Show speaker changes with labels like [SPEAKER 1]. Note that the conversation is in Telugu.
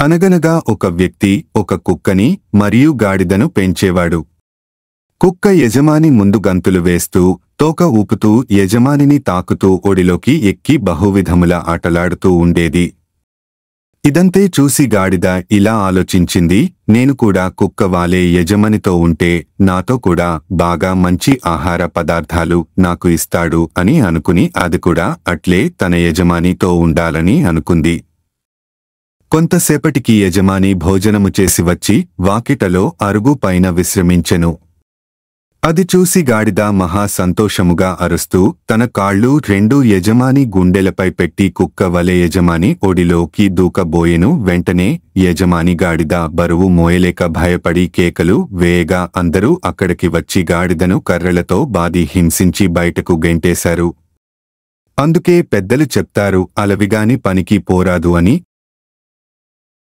[SPEAKER 1] అనగనగా ఒక వ్యక్తి ఒక కుక్కని మరియు గాడిదను పెంచేవాడు. కుక్క యజమాని ముందు గంతులు వేస్తూ, తోక ఊపుతూ యజమానిని తాకుతూ ఒడిలోకి ఎక్కి బహువిధముల ఆటలాడుతూ ఉండేది. ఇదంతే చూసి గాడిద ఇలా ఆలోచించింది, నేను కూడా కుక్క వాలే యజమానితో ఉంటే నాతో కూడా బాగా మంచి ఆహార పదార్థాలు నాకు ఇస్తాడు అని అనుకుని అది కూడా అట్లే తన యజమానితో ఉండాలని అనుకుంది. కొంతసేపటికి యజమాని భోజనము చేసి వచ్చి వాకిటలో అరుగు పైన విశ్రమించెను. అది చూసి గాడిద మహా సంతోషముగా అరుస్తూ తన కాళ్ళు రెండూ యజమాని గుండెలపై పెట్టి కుక్క వలె యజమాని ఒడిలోకి దూకబోయెను. వెంటనే యజమాని గాడిద బరువు మోయలేక భయపడి కేకలు వేయగా అందరూ అక్కడికి వచ్చి గాడిదను కర్రలతో బాది హింసించి బయటకు గెంటేశారు. అందుకే పెద్దలు చెప్తారు, అలవిగాని పనికి పోరాదు అని.